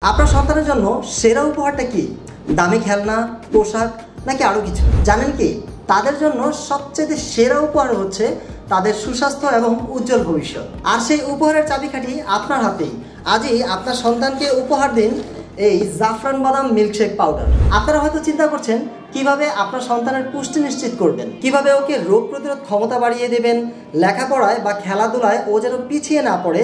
আপনার সন্তানের জন্য সেরা উপহারটা কি? দামি খেলনা, পোশাক নাকি আরও কিছু? জানেন কি, তাদের জন্য সবচেয়ে সেরা উপহার হচ্ছে তাদের সুস্বাস্থ্য এবং উজ্জ্বল ভবিষ্যৎ। আর সেই উপহারের চাবিকাঠি আপনার হাতেই। আজই আপনার সন্তানকে উপহার দিন এই জাফরান বাদাম মিল্কশেক পাউডার। আপনারা হয়তো চিন্তা করছেন কিভাবে আপনার সন্তানের পুষ্টি নিশ্চিত করবেন, কিভাবে ওকে রোগ প্রতিরোধ ক্ষমতা বাড়িয়ে দেবেন, লেখাপড়ায় বা খেলাধুলায় ও যেন পিছিয়ে না পড়ে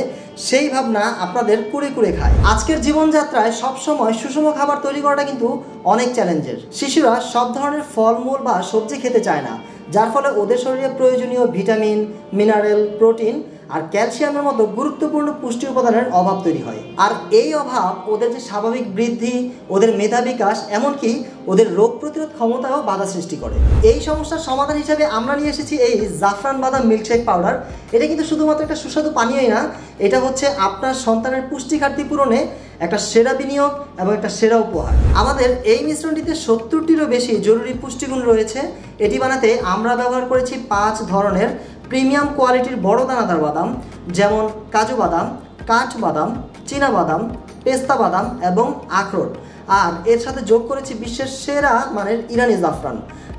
সেই ভাবনা আপনাদের কুড়ে কুড়ে খায়। আজকের জীবনযাত্রায় সবসময় সুষম খাবার তৈরি করাটা কিন্তু অনেক চ্যালেঞ্জের। শিশুরা সব ধরনের ফলমূল বা সবজি খেতে চায় না, যার ফলে ওদের শরীরে প্রয়োজনীয় ভিটামিন, মিনারেল, প্রোটিন আর ক্যালসিয়ামের মতো গুরুত্বপূর্ণ পুষ্টি উপাদানের অভাব তৈরি হয়। আর এই অভাব ওদের যে স্বাভাবিক বৃদ্ধি, ওদের মেধা বিকাশ, এমনকি ওদের রোগ প্রতিরোধ ক্ষমতাও বাধা সৃষ্টি করে। এই সমস্যার সমাধান হিসেবে আমরা নিয়ে এসেছি এই জাফরান বাদাম মিল্কশেক পাউডার। এটা কিন্তু শুধুমাত্র একটা সুস্বাদু পানীয়ই না, এটা হচ্ছে আপনার সন্তানের পুষ্টি ঘাটতি পূরণে একটা সেরা বিনিয়োগ এবং একটা সেরা উপহার। আমাদের এই মিশ্রণটিতে 70টিরও বেশি জরুরি পুষ্টিগুণ রয়েছে। এটি বানাতে আমরা ব্যবহার করেছি 5 ধরনের প্রিমিয়াম কোয়ালিটির বড় দানাদার বাদাম, যেমন কাজু বাদাম, কাঠ বাদাম, চীনা বাদাম, পেস্তা বাদাম এবং আখরোট। আর এর সাথে যোগ করেছি বিশ্বের সেরা মানের ইরানি জাফরান,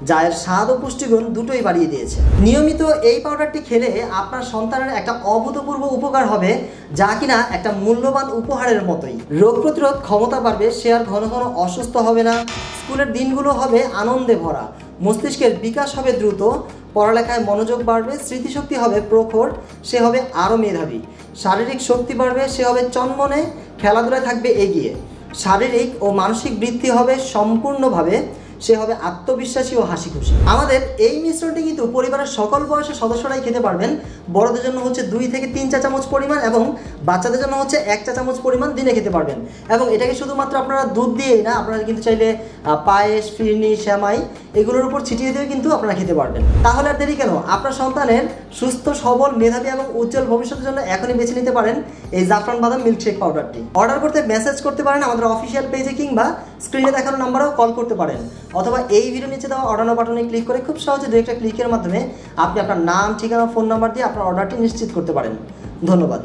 যা এর স্বাদ ও পুষ্টিগুণ দুটোই বাড়িয়ে দিয়েছে। নিয়মিত এই পাউডারটি খেলে আপনার সন্তানের একটা অভূতপূর্ব উপকার হবে, যা কিনা একটা মূল্যবান উপহারের মতোই। রোগ প্রতিরোধ ক্ষমতা বাড়বে, সে আর ঘন ঘন অসুস্থ হবে না, স্কুলের দিনগুলো হবে আনন্দে ভরা, মস্তিষ্কের বিকাশ হবে দ্রুত, পড়ালেখায় মনোযোগ বাড়বে, স্মৃতিশক্তি হবে প্রখর, সে হবে আরও মেধাবী, শারীরিক শক্তি বাড়বে, সে হবে চনমনে, খেলাধুলায় থাকবে এগিয়ে, শারীরিক ও মানসিক বৃদ্ধি হবে সম্পূর্ণভাবে, সে হবে আত্মবিশ্বাসী ও হাসি খুশি। আমাদের এই মিশ্রণটি কিন্তু পরিবারের সকল বয়সের সদস্যরাই খেতে পারবেন। বড়দের জন্য হচ্ছে 2 থেকে 3 চা চামচ পরিমাণ এবং বাচ্চাদের জন্য হচ্ছে 1 চা চামচ পরিমাণ দিনে খেতে পারবেন। এবং এটাকে শুধুমাত্র আপনারা দুধ দিয়েই না, আপনারা কিন্তু চাইলে পায়েস, ফিরনি, শ্যামাই এগুলোর উপর ছিটিয়ে দিয়ে কিন্তু আপনারা খেতে পারবেন। তাহলে আর দেরি কেন, আপনার সন্তানের সুস্থ, সবল, মেধাবী এবং উজ্জ্বল ভবিষ্যতের জন্য এখনই বেছে নিতে পারেন এই জাফরান বাদাম মিল্কশেক পাউডারটি। অর্ডার করতে মেসেজ করতে পারেন আমাদের অফিসিয়াল পেজে, কিংবা স্ক্রিনে দেখানো নাম্বারেও কল করতে পারেন, অথবা এই ভিডিও নিচে দেওয়া অর্ডার বাটনে ক্লিক করে খুব সহজে একটা ক্লিকের মাধ্যমে আপনি আপনার নাম, ঠিকানা, ফোন নাম্বার দিয়ে আপনার অর্ডারটি নিশ্চিত করতে পারেন। ধন্যবাদ।